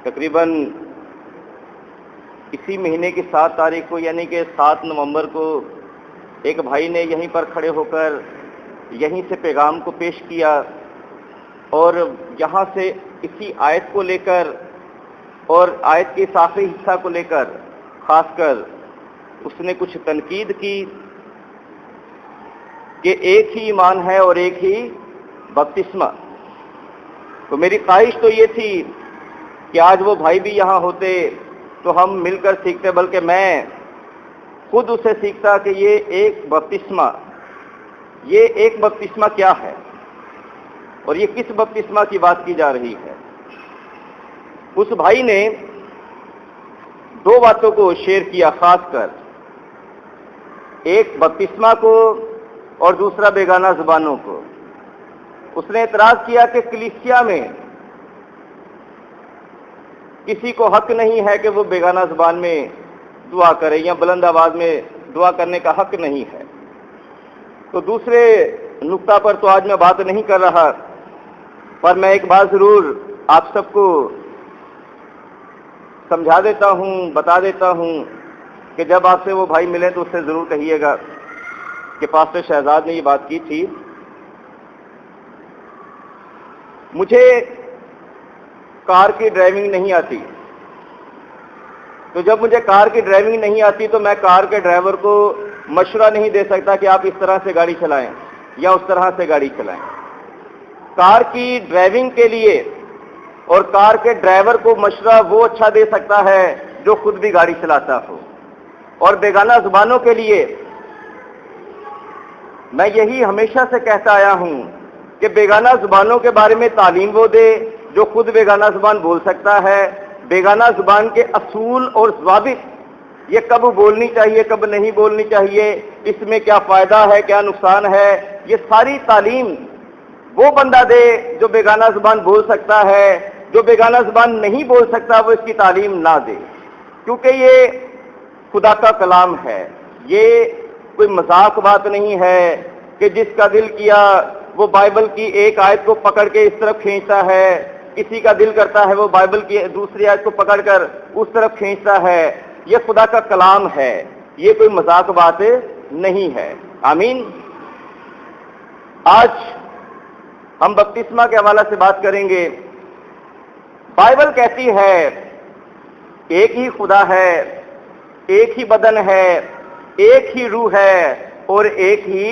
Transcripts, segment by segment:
تقریباً اسی مہینے کی 7 تاریخ کو یعنی کہ 7 نومبر کو ایک بھائی نے یہیں پر کھڑے ہو کر یہیں سے پیغام کو پیش کیا اور یہاں سے اسی آیت کو لے کر اور آیت کے اس آخری حصہ کو لے کر خاص کر اس نے کچھ تنقید کی کہ ایک ہی ایمان ہے اور ایک ہی بپتسمہ۔ تو میری خواہش تو یہ تھی کہ آج وہ بھائی بھی یہاں ہوتے تو ہم مل کر سیکھتے، بلکہ میں خود اسے سیکھتا کہ یہ ایک بپتسمہ کیا ہے اور یہ کس بپتسمہ کی بات کی جا رہی ہے۔ اس بھائی نے 2 باتوں کو شیئر کیا، خاص کر ایک بپتسمہ کو اور دوسرا بیگانہ زبانوں کو۔ اس نے اعتراض کیا کہ کلیسیا میں کسی کو حق نہیں ہے کہ وہ بیگانہ زبان میں دعا کرے یا بلند آواز میں دعا کرنے کا حق نہیں ہے۔ تو دوسرے نقطہ پر تو آج میں بات نہیں کر رہا، پر میں ایک بات ضرور آپ سب کو سمجھا دیتا ہوں، بتا دیتا ہوں کہ جب آپ سے وہ بھائی ملے تو اس سے ضرور کہیے گا کہ پاسٹر شہزاد نے یہ بات کی تھی۔ مجھے کار کی ڈرائیونگ نہیں آتی، تو جب مجھے کار کی ڈرائیونگ نہیں آتی تو میں کار کے ڈرائیور کو مشورہ نہیں دے سکتا کہ آپ اس طرح سے گاڑی چلائیں یا اس طرح سے گاڑی چلائیں۔ کار کی ڈرائیونگ کے لیے اور کار کے ڈرائیور کو مشورہ وہ اچھا دے سکتا ہے جو خود بھی گاڑی چلاتا ہو، اور بیگانہ زبانوں کے لیے میں یہی ہمیشہ سے کہتا آیا ہوں کہ بیگانہ زبانوں کے بارے میں تعلیم وہ دے جو خود بیگانہ زبان بول سکتا ہے۔ بیگانہ زبان کے اصول اور ضوابط، یہ کب بولنی چاہیے کب نہیں بولنی چاہیے، اس میں کیا فائدہ ہے کیا نقصان ہے، یہ ساری تعلیم وہ بندہ دے جو بیگانہ زبان بول سکتا ہے۔ جو بیگانہ زبان نہیں بول سکتا وہ اس کی تعلیم نہ دے، کیونکہ یہ خدا کا کلام ہے۔ یہ کوئی مذاق بات نہیں ہے کہ جس کا دل کیا وہ بائبل کی ایک آیت کو پکڑ کے اس طرف کھینچتا ہے، کسی کا دل کرتا ہے وہ بائبل کی دوسری آیت کو پکڑ کر اس طرف کھینچتا ہے۔ یہ خدا کا کلام ہے، یہ کوئی مذاق بات نہیں ہے۔ آمین۔ آج ہم بپتسمہ کے حوالے سے بات کریں گے۔ بائبل کہتی ہے ایک ہی خدا ہے، ایک ہی بدن ہے، ایک ہی روح ہے اور ایک ہی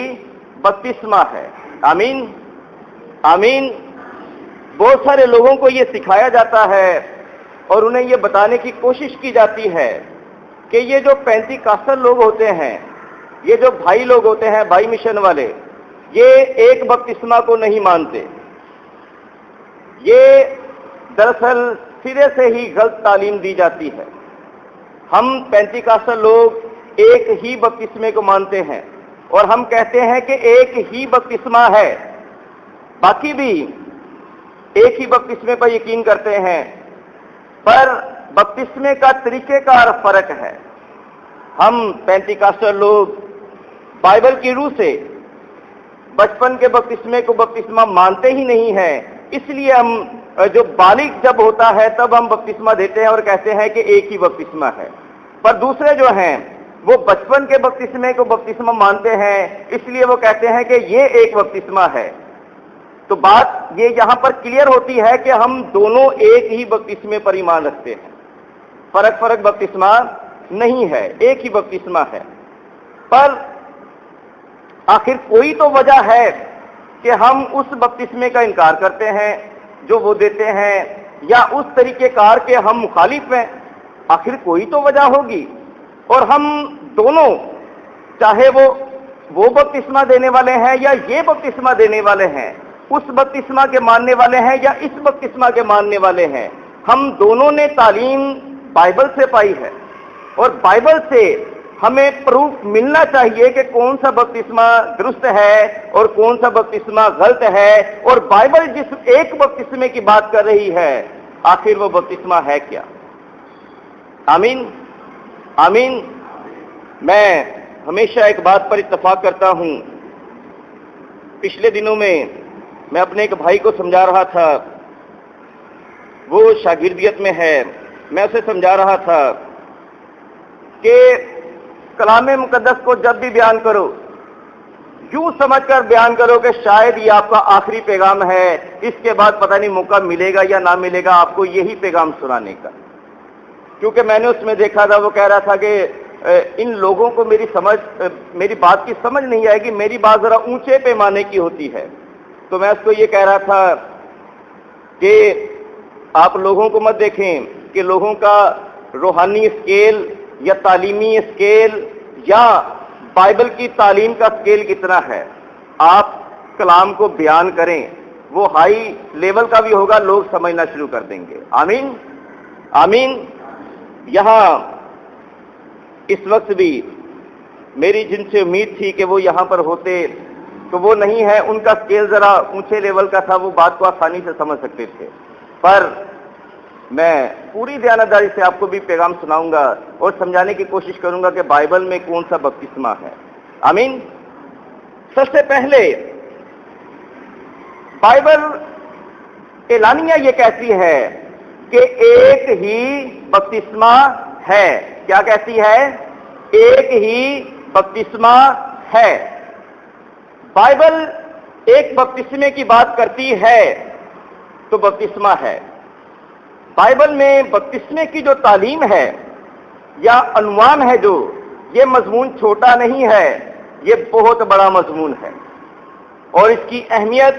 بپتسمہ ہے۔ آمین آمین۔ بہت سارے لوگوں کو یہ سکھایا جاتا ہے اور انہیں یہ بتانے کی کوشش کی جاتی ہے کہ یہ جو پینتیکاسل لوگ ہوتے ہیں، یہ جو بھائی لوگ ہوتے ہیں، بھائی مشن والے، یہ ایک بپتسمہ کو نہیں مانتے۔ یہ دراصل سرے سے ہی غلط تعلیم دی جاتی ہے۔ ہم پینتیکاسل لوگ ایک ہی بپتسمے کو مانتے ہیں اور ہم کہتے ہیں کہ ایک ہی بپتسمہ ہے، باقی بھی ایک ہی بپتسمے پر یقین کرتے ہیں، پر بپتسمے کا طریقہ کار فرق ہے۔ ہم پینتیکاسل لوگ بائبل کی روح سے بچپن کے بپتسمے کو بپتسمہ مانتے ہی نہیں ہیں، اس لیے ہم جو بالغ جب ہوتا ہے تب ہم بپتسمہ دیتے ہیں اور کہتے ہیں کہ ایک ہی بپتسمہ ہے۔ پر دوسرے جو ہیں وہ بچپن کے بپتسمے کو بپتسمہ مانتے ہیں، اس لیے وہ کہتے ہیں کہ یہ ایک بپتسمہ ہے۔ تو بات یہ یہاں پر کلیئر ہوتی ہے کہ ہم دونوں ایک ہی بپتسمے پر ایمان رکھتے ہیں، فرق بپتسمہ نہیں ہے، ایک ہی بپتسمہ ہے۔ پر آخر کوئی تو وجہ ہے کہ ہم اس بپتسمے کا انکار کرتے ہیں جو وہ دیتے ہیں، یا اس طریقے کار کے ہم مخالف ہیں۔ آخر کوئی تو وجہ ہوگی، اور ہم دونوں چاہے وہ بپتسمہ دینے والے ہیں یا یہ بپتسمہ دینے والے ہیں، اس بپتسمہ کے ماننے والے ہیں یا اس بپتسمہ کے ماننے والے ہیں، ہم دونوں نے تعلیم بائبل سے پائی ہے، اور بائبل سے ہمیں پروف ملنا چاہیے کہ کون سا بپتسمہ درست ہے اور کون سا بپتسمہ غلط ہے، اور بائبل جس ایک بپتسمے کی بات کر رہی ہے آخر وہ بپتسمہ ہے کیا۔ آمین آمین۔ میں ہمیشہ ایک بات پر اتفاق کرتا ہوں۔ پچھلے دنوں میں اپنے ایک بھائی کو سمجھا رہا تھا وہ شاگردیت میں ہے، میں اسے سمجھا رہا تھا کہ کلام مقدس کو جب بھی بیان کرو یوں سمجھ کر بیان کرو کہ شاید یہ آپ کا آخری پیغام ہے، اس کے بعد پتہ نہیں موقع ملے گا یا نہ ملے گا آپ کو یہی پیغام سنانے کا۔ کیونکہ میں نے اس میں دیکھا تھا، وہ کہہ رہا تھا کہ ان لوگوں کو میری بات کی سمجھ نہیں آئے گی، میری بات ذرا اونچے پیمانے کی ہوتی ہے۔ تو میں اس کو یہ کہہ رہا تھا کہ آپ لوگوں کو مت دیکھیں کہ لوگوں کا روحانی اسکیل یا تعلیمی اسکیل یا بائبل کی تعلیم کا اسکیل کتنا ہے، آپ کلام کو بیان کریں، وہ ہائی لیول کا بھی ہوگا، لوگ سمجھنا شروع کر دیں گے۔ آمین آمین۔ یہاں اس وقت بھی میری جن سے امید تھی کہ وہ یہاں پر ہوتے تو وہ نہیں ہے، ان کا اسکیل ذرا اونچے لیول کا تھا، وہ بات کو آسانی سے سمجھ سکتے تھے، پر میں پوری دیانتداری سے آپ کو بھی پیغام سناؤں گا اور سمجھانے کی کوشش کروں گا کہ بائبل میں کون سا بپتسمہ ہے۔ آمین۔ سب سے پہلے بائبل اعلانیہ یہ کہتی ہے کہ ایک ہی بپتسمہ ہے۔ کیا کہتی ہے؟ ایک ہی بپتسمہ ہے۔ بائبل ایک بپتسمے کی بات کرتی ہے تو بپتسمہ ہے۔ بائبل میں بپتسمے کی جو تعلیم ہے یا عنوان ہے، جو یہ مضمون چھوٹا نہیں ہے، یہ بہت بڑا مضمون ہے، اور اس کی اہمیت،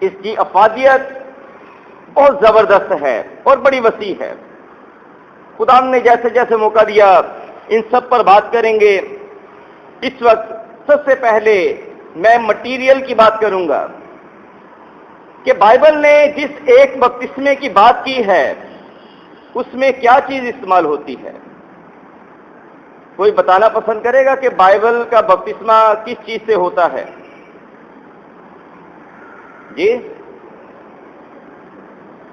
اس کی افادیت بہت زبردست ہے اور بڑی وسیع ہے۔ خدا نے جیسے جیسے موقع دیا ان سب پر بات کریں گے۔ اس وقت سب سے پہلے میں مٹیریل کی بات کروں گا کہ بائبل نے جس ایک بپتسمے کی بات کی ہے اس میں کیا چیز استعمال ہوتی ہے۔ کوئی بتانا پسند کرے گا کہ بائبل کا بپتسمہ کس چیز سے ہوتا ہے؟ جی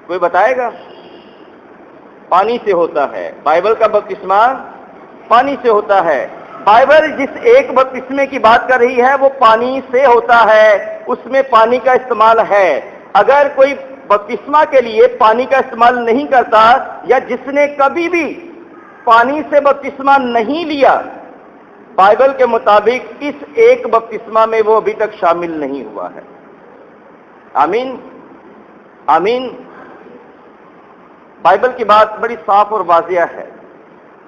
کوئی بتائے گا؟ پانی سے ہوتا ہے۔ بائبل کا بپتسمہ پانی سے ہوتا ہے۔ بائبل جس ایک بپتسمے کی بات کر رہی ہے وہ پانی سے ہوتا ہے، اس میں پانی کا استعمال ہے۔ اگر کوئی بپتسمہ کے لیے پانی کا استعمال نہیں کرتا یا جس نے کبھی بھی پانی سے بپتسمہ نہیں لیا، بائبل کے مطابق اس ایک بپتسمہ میں وہ ابھی تک شامل نہیں ہوا ہے۔ آمین آمین۔ بائبل کی بات بڑی صاف اور واضح ہے،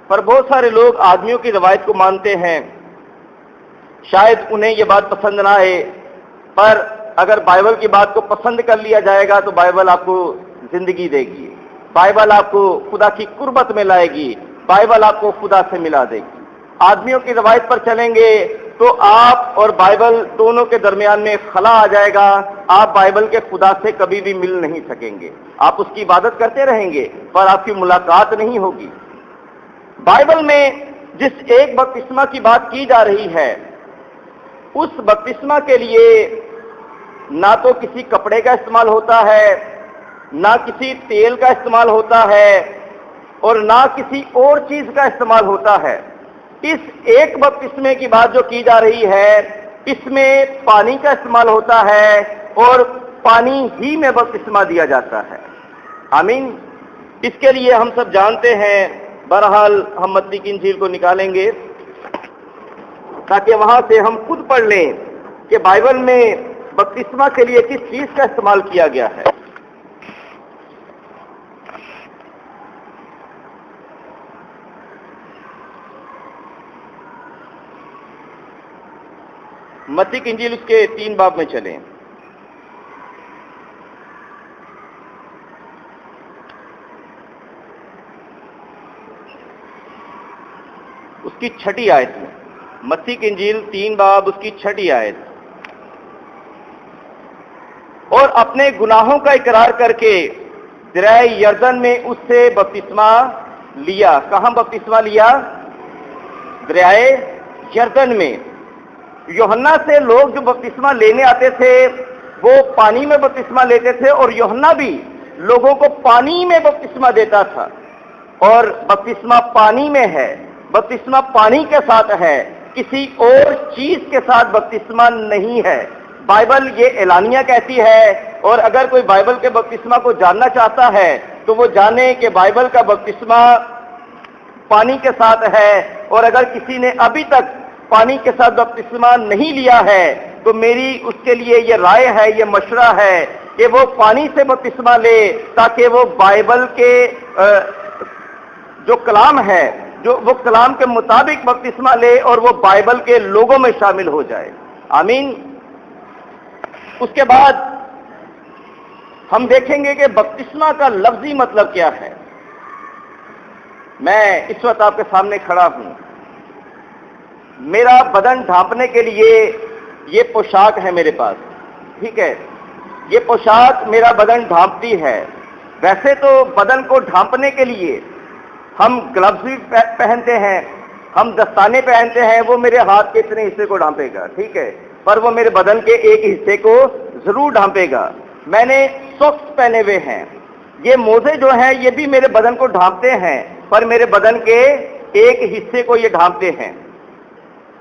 پر بہت سارے لوگ آدمیوں کی روایت کو مانتے ہیں۔ شاید انہیں یہ بات پسند نہ آئے، پر اگر بائبل کی بات کو پسند کر لیا جائے گا تو بائبل آپ کو زندگی دے گی، بائبل آپ کو خدا کی قربت میں لائے گی، بائبل آپ کو خدا سے ملا دے گی۔ آدمیوں کی روایت پر چلیں گے تو آپ اور بائبل دونوں کے درمیان میں خلا آ جائے گا، آپ بائبل کے خدا سے کبھی بھی مل نہیں سکیں گے۔ آپ اس کی عبادت کرتے رہیں گے پر آپ کی ملاقات نہیں ہوگی۔ بائبل میں جس ایک بپتسمہ کی بات کی جا رہی ہے، اس بپتسمہ کے لیے نہ تو کسی کپڑے کا استعمال ہوتا ہے، نہ کسی تیل کا استعمال ہوتا ہے، اور نہ کسی اور چیز کا استعمال ہوتا ہے۔ اس ایک بپتسمے کی بات جو کی جا رہی ہے اس میں پانی کا استعمال ہوتا ہے اور پانی ہی میں بپتسمہ دیا جاتا ہے۔ آمین۔ اس کے لیے ہم سب جانتے ہیں، بہرحال ہم متی کی انجیل کو نکالیں گے تاکہ وہاں سے ہم خود پڑھ لیں کہ بائبل میں بپتسمہ کے لیے کس چیز کا استعمال کیا گیا ہے۔ متی کی انجیل اس کے 3 باب میں چلیں۔ اس کی 6 آیت میں، متی کی انجیل 3 باب اس کی 6 آیت۔ اور اپنے گناہوں کا اقرار کر کے دریائے یردن میں اس سے بپتسمہ لیا۔ کہاں بپتسمہ لیا؟ دریائے یردن میں۔ یوحنا سے لوگ جو بپتسمہ لینے آتے تھے وہ پانی میں بپتسمہ لیتے تھے، اور یوحنا بھی لوگوں کو پانی میں بپتسمہ دیتا تھا، اور بپتسمہ پانی میں ہے، بپتسمہ پانی کے ساتھ ہے، کسی اور چیز کے ساتھ بپتسمہ نہیں ہے۔ بائبل یہ اعلانیہ کہتی ہے، اور اگر کوئی بائبل کے بپتسمہ کو جاننا چاہتا ہے تو وہ جانے کہ بائبل کا بپتسمہ پانی کے ساتھ ہے، اور اگر کسی نے ابھی تک پانی کے ساتھ بپتسمہ نہیں لیا ہے تو میری اس کے لیے یہ رائے ہے، یہ مشورہ ہے کہ وہ پانی سے بپتسمہ لے، تاکہ وہ بائبل کے جو کلام ہے، جو وہ کلام کے مطابق بپتسمہ لے اور وہ بائبل کے لوگوں میں شامل ہو جائے۔ آمین۔ اس کے بعد ہم دیکھیں گے کہ بپتسمہ کا لفظی مطلب کیا ہے۔ میں اس وقت آپ کے سامنے کھڑا ہوں، میرا بدن ڈھانپنے کے لیے یہ پوشاک ہے میرے پاس، ٹھیک ہے، یہ پوشاک میرا بدن ڈھانپتی ہے۔ ویسے تو بدن کو ڈھانپنے کے لیے ہم گلوز بھی پہنتے ہیں، ہم دستانے پہنتے ہیں، وہ میرے ہاتھ کے اتنے حصے کو ڈھانپے گا، ٹھیک ہے، پر وہ میرے بدن کے ایک حصے کو ضرور ڈھانپے گا۔ میں نے سوکس پہنے ہوئے ہیں، یہ موزے جو ہیں یہ بھی میرے بدن کو ڈھانپتے ہیں، پر میرے بدن کے ایک حصے کو یہ ڈھانپتے ہیں۔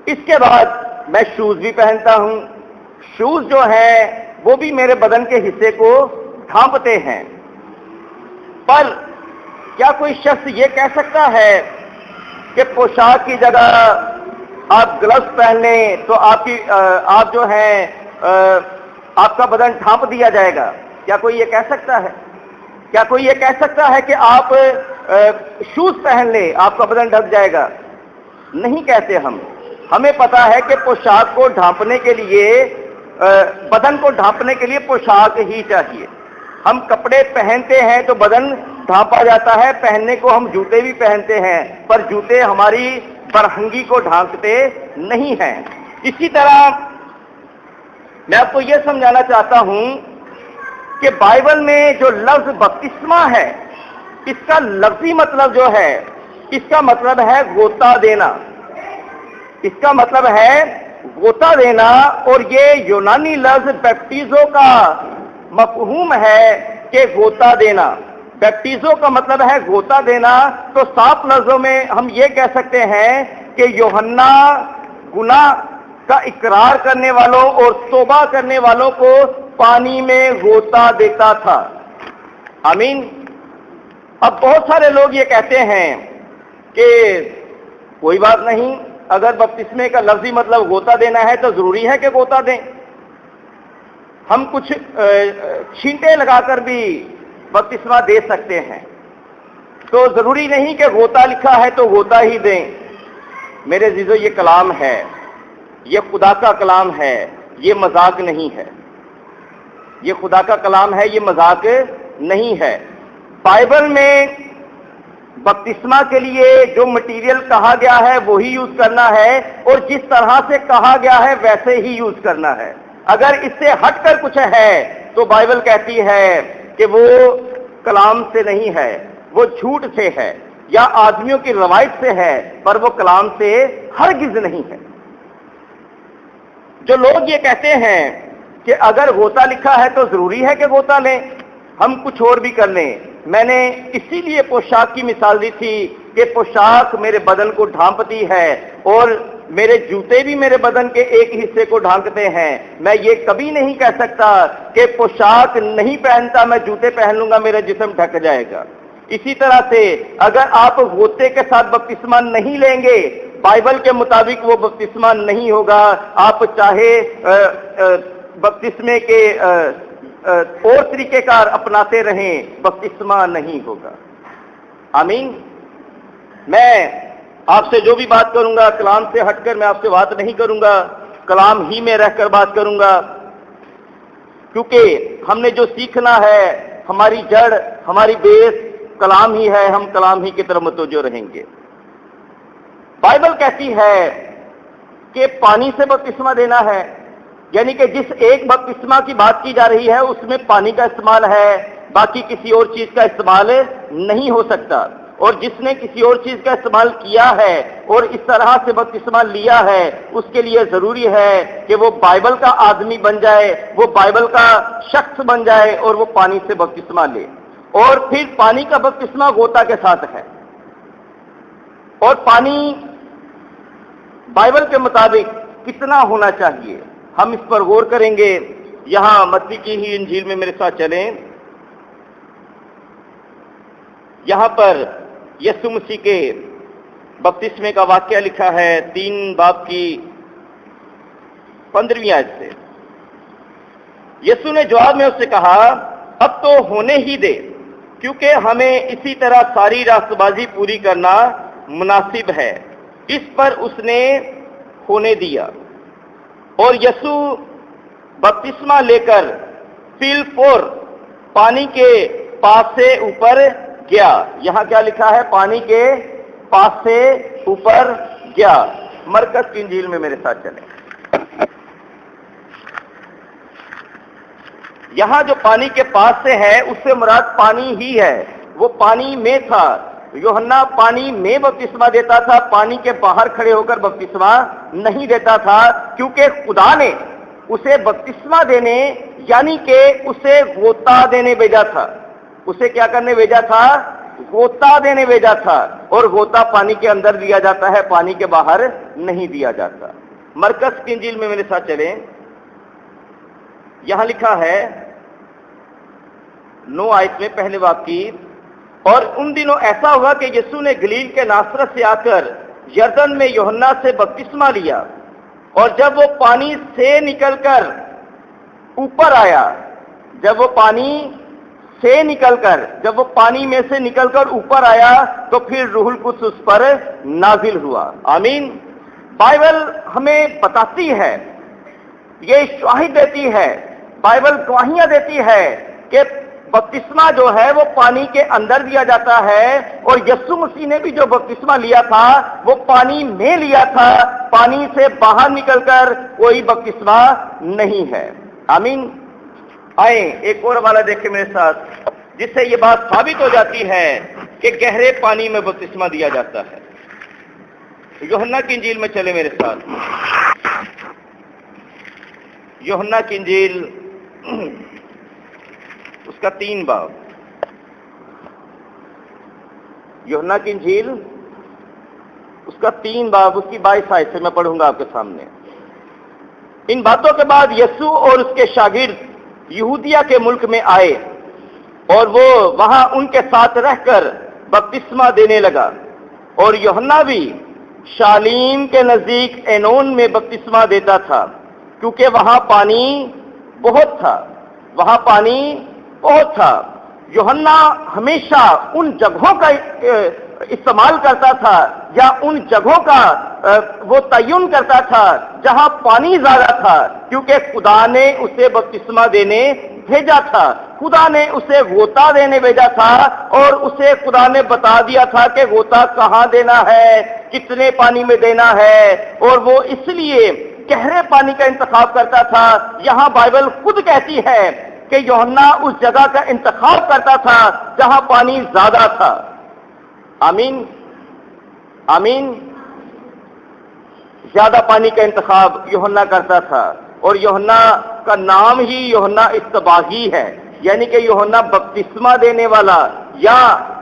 اس کے بعد میں شوز بھی پہنتا ہوں، شوز جو ہیں وہ بھی میرے بدن کے حصے کو ڈھانپتے ہیں۔ پر کیا کوئی شخص یہ کہہ سکتا ہے کہ پوشاک کی جگہ آپ گلوز پہن لیں تو آپ جو ہیں آپ کا بدن ڈھانپ دیا جائے گا؟ کیا کوئی یہ کہہ سکتا ہے؟ کیا کوئی یہ کہہ سکتا ہے کہ آپ شوز پہن لیں آپ کا بدن ڈھک جائے گا؟ نہیں کہتے ہم۔ ہمیں پتا ہے کہ پوشاک کو ڈھانپنے کے لیے، بدن کو ڈھانپنے کے لیے پوشاک ہی چاہیے۔ ہم کپڑے پہنتے ہیں تو بدن ڈھانپا جاتا ہے، پہننے کو ہم جوتے بھی پہنتے ہیں، پر جوتے ہماری فرہنگی کو ڈھانکتے نہیں ہیں۔ اسی طرح میں آپ کو یہ سمجھانا چاہتا ہوں کہ بائبل میں جو لفظ بپتسمہ ہے، اس کا لفظی مطلب جو ہے، اس کا مطلب ہے غوطہ دینا، اس کا مطلب ہے غوطہ دینا، اور یہ یونانی لفظ بیپٹیزو کا مفہوم ہے کہ غوطہ دینا۔ بیپٹیزو کا مطلب ہے غوطہ دینا، تو صاف لفظوں میں ہم یہ کہہ سکتے ہیں کہ یوحنا گناہ کا اقرار کرنے والوں اور توبہ کرنے والوں کو پانی میں غوطہ دیتا تھا۔ آمین۔ اب بہت سارے لوگ یہ کہتے ہیں کہ کوئی بات نہیں، اگر بپتسمے کا لفظی مطلب غوطہ دینا ہے تو ضروری ہے کہ غوطہ دیں، ہم کچھ چھینٹے لگا کر بھی بپتسمہ دے سکتے ہیں، تو ضروری نہیں کہ غوطہ لکھا ہے تو غوطہ ہی دیں۔ میرے عزیزو، یہ کلام ہے، یہ خدا کا کلام ہے، یہ مذاق نہیں ہے، یہ خدا کا کلام ہے، یہ مذاق نہیں ہے۔ بائبل میں بپتسمہ کے لیے جو مٹیریل کہا گیا ہے وہی یوز کرنا ہے، اور جس طرح سے کہا گیا ہے ویسے ہی یوز کرنا ہے۔ اگر اس سے ہٹ کر کچھ ہے تو بائبل کہتی ہے کہ وہ کلام سے نہیں ہے، وہ جھوٹ سے ہے، یا آدمیوں کی روایت سے ہے، پر وہ کلام سے ہرگز نہیں ہے۔ جو لوگ یہ کہتے ہیں کہ اگر غوطہ لکھا ہے تو ضروری ہے کہ غوطہ لیں، ہم کچھ اور بھی کر لیں۔ میں نے اسی لیے پوشاک کی مثال دی تھی کہ پوشاک میرے بدن کو ڈھانپتی ہے، اور میرے جوتے بھی میرے بدن کے ایک حصے کو ڈھانکتے ہیں۔ میں یہ کبھی نہیں کہہ سکتا کہ پوشاک نہیں پہنتا میں جوتے پہن لوں گا میرا جسم ڈھک جائے گا۔ اسی طرح سے اگر آپ غوطے کے ساتھ بپتسمہ نہیں لیں گے، بائبل کے مطابق وہ بپتسمہ نہیں ہوگا، آپ چاہے بپتسمے کے اور طریقہ کار اپناتے رہیں، بپتسمہ نہیں ہوگا۔ آمین۔ میں آپ سے جو بھی بات کروں گا کلام سے ہٹ کر میں آپ سے بات نہیں کروں گا، کلام ہی میں رہ کر بات کروں گا، کیونکہ ہم نے جو سیکھنا ہے، ہماری جڑ، ہماری بیس کلام ہی ہے، ہم کلام ہی کی طرف متوجہ رہیں گے۔ بائبل کہتی ہے کہ پانی سے بپتسمہ دینا ہے، یعنی کہ جس ایک بپتسمہ کی بات کی جا رہی ہے اس میں پانی کا استعمال ہے، باقی کسی اور چیز کا استعمال نہیں ہو سکتا۔ اور جس نے کسی اور چیز کا استعمال کیا ہے اور اس طرح سے بپتسمہ لیا ہے، اس کے لیے ضروری ہے کہ وہ بائبل کا آدمی بن جائے، وہ بائبل کا شخص بن جائے اور وہ پانی سے بپتسمہ لے۔ اور پھر پانی کا بپتسمہ غوطہ کے ساتھ ہے، اور پانی بائبل کے مطابق کتنا ہونا چاہیے؟ ہم اس پر غور کریں گے۔ یہاں متی کی ہی انجیل میں میرے ساتھ چلیں۔ یہاں پر یسوع مسیح کے بپتسمے کا واقعہ لکھا ہے 3 باب کی 15ویں آیت سے۔ یسوع نے جواب میں اس سے کہا، اب تو ہونے ہی دے، کیونکہ ہمیں اسی طرح ساری راست بازی پوری کرنا مناسب ہے۔ اس پر اس نے ہونے دیا، اور یسوع بپتسمہ لے کر فی الفور پانی کے پاس سے اوپر گیا۔ یہاں کیا لکھا ہے؟ پانی کے پاس سے اوپر گیا۔ مرکز کی انجیل میں میرے ساتھ چلیں۔ یہاں جو پانی کے پاس سے ہے اس سے مراد پانی ہی ہے، وہ پانی میں تھا۔ یوحنا پانی میں بپتسمہ دیتا تھا، پانی کے باہر کھڑے ہو کر بپتسمہ نہیں دیتا تھا، کیونکہ خدا نے اسے بپتسمہ دینے یعنی کہ اسے غوطہ دینے بھیجا تھا۔ اسے کیا کرنے بھیجا تھا؟ غوطہ دینے بھیجا تھا، اور غوطہ پانی کے اندر دیا جاتا ہے، پانی کے باہر نہیں دیا جاتا۔ مرکز کی انجیل میں میرے ساتھ چلیں۔ یہاں لکھا ہے 9 آیت میں پہلے باب کی، اور ان دنوں ایسا ہوا کہ یسوع نے گلیل کے ناصرت سے آ کر یردن میں یوحنا سے بپتسمہ لیا، اور جب وہ پانی سے نکل کر اوپر آیا، جب وہ پانی میں سے نکل کر اوپر آیا تو پھر روح القدس اس پر نازل ہوا۔ آمین۔ بائبل ہمیں بتاتی ہے، یہ شاہد دیتی ہے، بائبل گواہیاں دیتی ہے کہ بپتسمہ جو ہے وہ پانی کے اندر دیا جاتا ہے، اور یسوع مسیح نے بھی جو بپتسمہ لیا تھا وہ پانی میں لیا تھا، پانی سے باہر نکل کر کوئی بپتسمہ نہیں ہے۔ آمین۔ آئیں ایک اور حوالہ دیکھیں میرے ساتھ، جس سے یہ بات ثابت ہو جاتی ہے کہ گہرے پانی میں بپتسمہ دیا جاتا ہے۔ یوحنا کی انجیل میں چلے میرے ساتھ۔ یوحنا کی انجیل اس کا 3 باب، یوحنا کی انجیل اس کا 3 باب، اس کی 22 آیت سے میں پڑھوں گا آپ کے سامنے۔ ان باتوں کے بعد یسوع اور اس کے شاگرد یہودیہ کے ملک میں آئے، اور وہ وہاں ان کے ساتھ رہ کر بپتسمہ دینے لگا، اور یوحنا بھی شالیم کے نزدیک اینون میں بپتسمہ دیتا تھا، کیونکہ وہاں پانی بہت تھا۔ یوحنا ہمیشہ ان جگہوں کا استعمال کرتا تھا، یا ان جگہوں کا وہ تعین کرتا تھا جہاں پانی زیادہ تھا، کیونکہ خدا نے اسے بپتسمہ دینے بھیجا تھا، خدا نے اسے غوطہ دینے بھیجا تھا، اور اسے خدا نے بتا دیا تھا کہ غوطہ کہاں دینا ہے، کتنے پانی میں دینا ہے، اور وہ اس لیے گہرے پانی کا انتخاب کرتا تھا۔ یہاں بائبل خود کہتی ہے کہ یوحنا اس جگہ کا انتخاب کرتا تھا جہاں پانی زیادہ تھا۔ آمین، آمین۔ زیادہ پانی کا انتخاب یوحنا کرتا تھا، اور یوحنا کا نام ہی یوحنا اصطباغی ہے، یعنی کہ یوحنا بپتسمہ دینے والا یا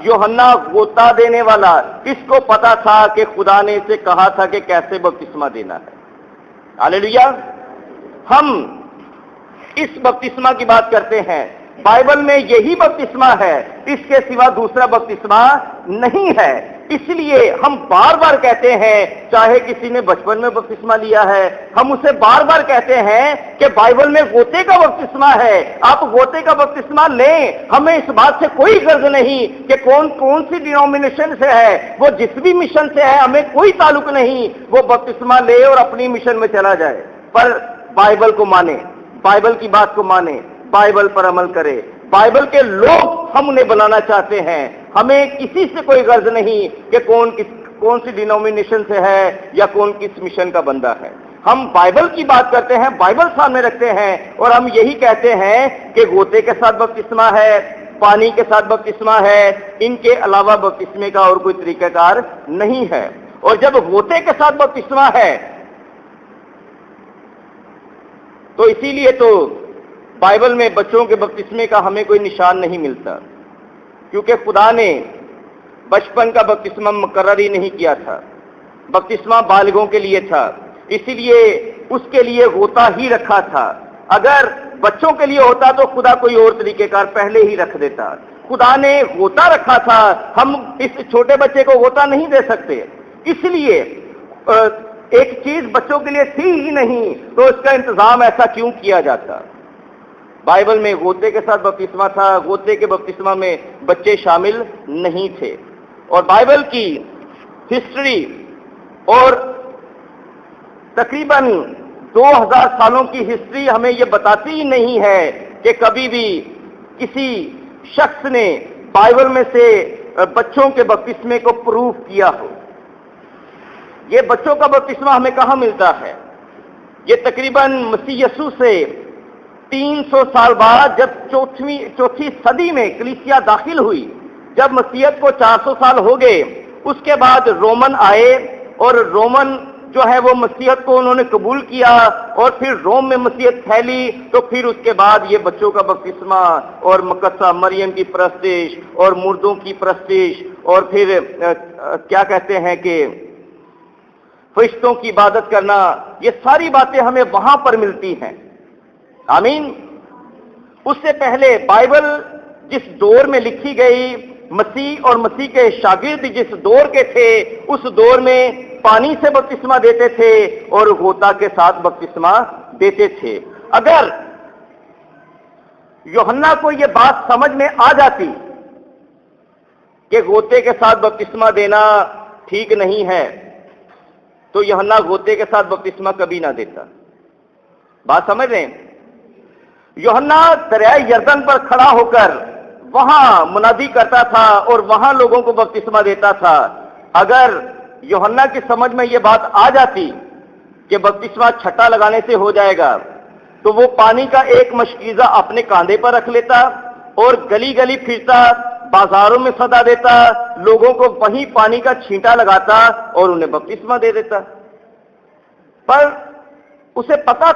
یوحنا غوطہ دینے والا۔ اس کو پتا تھا کہ خدا نے اسے کہا تھا کہ کیسے بپتسمہ دینا ہے۔ ہاللیلویا۔ ہم اس بپتسمہ کی بات کرتے ہیں، بائبل میں یہی بپتسمہ ہے، اس کے سوا دوسرا بپتسمہ نہیں ہے۔ اس لیے ہم بار بار کہتے ہیں، چاہے کسی نے بچپن میں بپتسمہ لیا ہے، ہم اسے بار بار کہتے ہیں کہ بائبل میں غوطے کا بپتسمہ ہے، آپ غوطے کا بپتسمہ لیں۔ ہمیں اس بات سے کوئی غرض نہیں کہ کون سی ڈینومینیشن سے ہے، وہ جس بھی مشن سے ہے ہمیں کوئی تعلق نہیں، وہ بپتسمہ لے اور اپنی مشن میں چلا جائے، پر بائبل کو مانے، بائبل کی بات کو مانے، بائبل پر عمل کرے۔ بائبل کے لوگ ہم انہیں بنانا چاہتے ہیں، ہمیں کسی سے کوئی غرض نہیں کہ کون سی ڈینومینیشن سے ہے یا کون کس مشن کا بندہ ہے۔ ہم بائبل کی بات کرتے ہیں، بائبل سامنے رکھتے ہیں، اور ہم یہی کہتے ہیں کہ غوطے کے ساتھ بپتسمہ ہے، پانی کے ساتھ بپتسمہ ہے، ان کے علاوہ بپتسمے کا اور کوئی طریقہ کار نہیں ہے۔ اور جب غوطے کے ساتھ بپتسمہ ہے تو اسی لیے تو بائبل میں بچوں کے بپتسمے کا ہمیں کوئی نشان نہیں ملتا، کیونکہ خدا نے بچپن کا بپتسمہ مقرر ہی نہیں کیا تھا، بپتسمہ بالغوں کے لیے تھا۔ اسی لیے اس کے لیے غوطہ ہی رکھا تھا. اگر بچوں کے لیے ہوتا تو خدا کوئی اور طریقہ کار پہلے ہی رکھ دیتا. خدا نے غوطہ رکھا تھا. ہم اس چھوٹے بچے کو غوطہ نہیں دے سکتے. اس لیے ایک چیز بچوں کے لیے تھی ہی نہیں تو اس کا انتظام ایسا کیوں کیا جاتا. بائبل میں غوطے کے ساتھ بپتسمہ تھا. غوطے کے بپتسمہ میں بچے شامل نہیں تھے. اور بائبل کی ہسٹری اور تقریباً 2000 سالوں کی ہسٹری ہمیں یہ بتاتی ہی نہیں ہے کہ کبھی بھی کسی شخص نے بائبل میں سے بچوں کے بپتسمے کو پروف کیا ہو. یہ بچوں کا بپتسمہ ہمیں کہاں ملتا ہے؟ یہ تقریباً مسیح یسوع سے 300 سال بعد جب چوتھی صدی میں کلیسیا داخل ہوئی، جب مسیحیت کو 400 سال ہو گئے، اس کے بعد رومن آئے اور رومن جو ہے وہ مسیحیت کو انہوں نے قبول کیا اور پھر روم میں مسیحیت پھیلی. تو پھر اس کے بعد یہ بچوں کا بپتسمہ اور مقدسہ مریم کی پرستش اور مردوں کی پرستش اور پھر کیا کہتے ہیں کہ فرشتوں کی عبادت کرنا، یہ ساری باتیں ہمیں وہاں پر ملتی ہیں. آمین. اس سے پہلے بائبل جس دور میں لکھی گئی، مسیح اور مسیح کے شاگرد جس دور کے تھے، اس دور میں پانی سے بپتسمہ دیتے تھے اور غوطہ کے ساتھ بپتسمہ دیتے تھے. اگر یوحنا کو یہ بات سمجھ میں آ جاتی کہ غوطے کے ساتھ بپتسمہ دینا ٹھیک نہیں ہے تو یوحنا غوطے کے ساتھ بپتسمہ کبھی نہ دیتا. بات سمجھ رہے ہیں؟ یوحنا دریائے یردن پر کھڑا ہو کر وہاں منادی کرتا تھا اور وہاں لوگوں کو بپتسمہ دیتا تھا. اگر یوحنا کی سمجھ میں یہ بات آ جاتی کہ بپتسمہ چھٹا لگانے سے ہو جائے گا تو وہ پانی کا ایک مشکیزہ اپنے کاندھے پر رکھ لیتا اور گلی گلی پھرتا، بازاروں میں صدا دیتا، لوگوں کو وہیں پانی کا چھینٹا لگاتا اور انہیں بپتسمہ دے دیتا. پر اسے پتا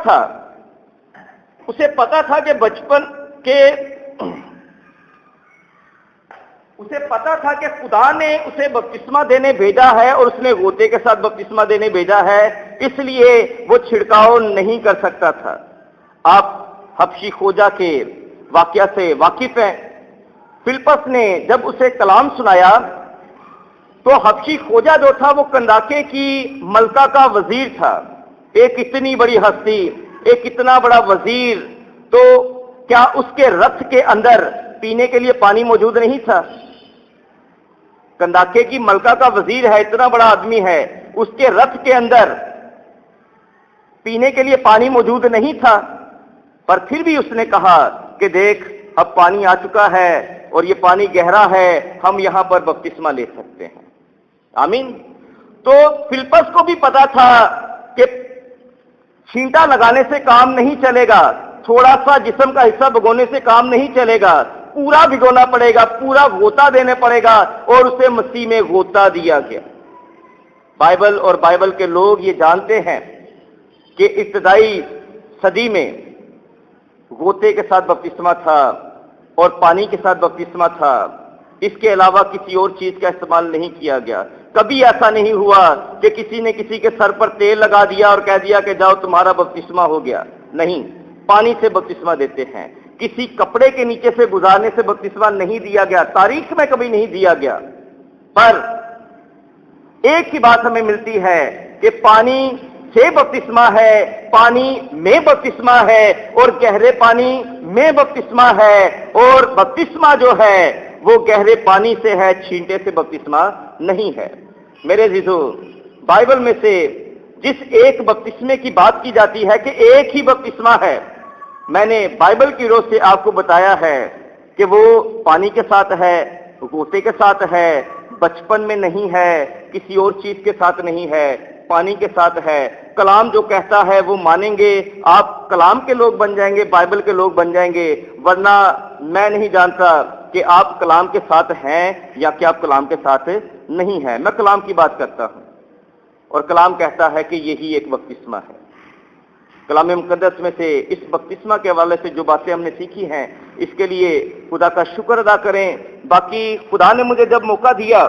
تھا کہ بچپن کے اسے پتا تھا کہ خدا نے اسے بپتسمہ دینے بھیجا ہے اور اس نے غوطے کے ساتھ بپتسمہ دینے بھیجا ہے، اس لیے وہ چھڑکاؤ نہیں کر سکتا تھا. آپ حبشی خوجہ کے واقعہ سے واقف ہیں. فلپس نے جب اسے کلام سنایا تو حبشی خوجہ جو تھا وہ کنداکے کی ملکہ کا وزیر تھا. ایک اتنی بڑی ہستی، ایک اتنا بڑا وزیر، تو کیا اس کے رتھ کے اندر پینے کے لیے پانی موجود نہیں تھا؟ کنداکے کی ملکہ کا وزیر ہے، اتنا بڑا آدمی ہے، اس کے رتھ کے اندر پینے کے لیے پانی موجود نہیں تھا. پر پھر بھی اس نے کہا کہ دیکھ اب پانی آ چکا ہے اور یہ پانی گہرا ہے، ہم یہاں پر بپتسمہ لے سکتے ہیں. آمین. تو فلپس کو بھی پتا تھا کہ چھینٹا لگانے سے کام نہیں چلے گا، تھوڑا سا جسم کا حصہ بھگونے سے کام نہیں چلے گا، پورا بھگونا پڑے گا، پورا غوطہ دینے پڑے گا، اور اسے مسیح میں غوطہ دیا گیا. بائبل اور بائبل کے لوگ یہ جانتے ہیں کہ ابتدائی صدی میں غوطے کے ساتھ بپتسمہ تھا اور پانی کے ساتھ بپتسمہ تھا. اس کے علاوہ کسی اور چیز کا استعمال نہیں کیا گیا. کبھی ایسا نہیں ہوا کہ کسی نے کسی کے سر پر تیل لگا دیا اور کہہ دیا کہ جاؤ تمہارا بپتسمہ ہو گیا. نہیں، پانی سے بپتسمہ دیتے ہیں. کسی کپڑے کے نیچے سے گزارنے سے بپتسمہ نہیں دیا گیا، تاریخ میں کبھی نہیں دیا گیا. پر ایک ہی بات ہمیں ملتی ہے کہ پانی سے بپتسمہ ہے، پانی میں بپتسمہ ہے اور گہرے پانی میں بپتسمہ ہے، اور بپتسمہ جو ہے وہ گہرے پانی سے ہے، چھینٹے سے بپتسمہ نہیں ہے. میرے عزیزو، بائبل میں سے جس ایک بپتسمے کی بات کی جاتی ہے کہ ایک ہی بپتسمہ ہے، میں نے بائبل کی روح سے آپ کو بتایا ہے کہ وہ پانی کے ساتھ ہے، غوطے کے ساتھ ہے، بچپن میں نہیں ہے، کسی اور چیز کے ساتھ نہیں ہے، پانی کے ساتھ ہے. کلام جو کہتا ہے وہ مانیں گے، آپ کلام کے لوگ بن جائیں گے، بائبل کے لوگ بن جائیں گے. ورنہ میں نہیں جانتا کہ آپ کلام کے ساتھ ہیں یا کہ آپ کلام کے ساتھ نہیں ہیں. میں کلام کی بات کرتا ہوں اور کلام کہتا ہے کہ یہی ایک بپتسمہ ہے. کلام مقدس میں سے اس بپتسمہ کے حوالے سے جو باتیں ہم نے سیکھی ہیں، اس کے لیے خدا کا شکر ادا کریں. باقی خدا نے مجھے جب موقع دیا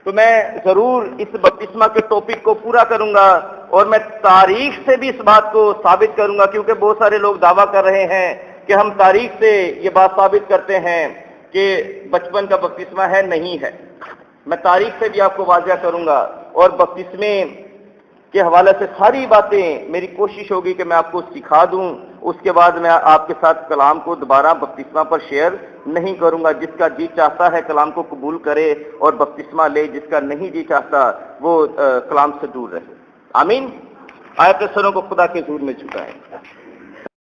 تو میں ضرور اس بپتسمہ کے ٹاپک کو پورا کروں گا اور میں تاریخ سے بھی اس بات کو ثابت کروں گا، کیونکہ بہت سارے لوگ دعویٰ کر رہے ہیں کہ ہم تاریخ سے یہ بات ثابت کرتے ہیں کہ بچپن کا بپتسمہ ہے، نہیں ہے۔ میں تاریخ سے بھی آپ کو واضح کروں گا، اور بپتسمے کے حوالے سے ساری باتیں میری کوشش ہوگی کہ میں آپ کو سکھا دوں۔ اس کے بعد میں آپ کے ساتھ کلام کو دوبارہ بپتسمہ پر شیئر نہیں کروں گا۔ جس کا جی چاہتا ہے کلام کو قبول کرے اور بپتسمہ لے، جس کا نہیں جی چاہتا وہ کلام سے دور رہے۔ آمین۔ آیت سروں کو خدا کے حضور میں جھکائیں۔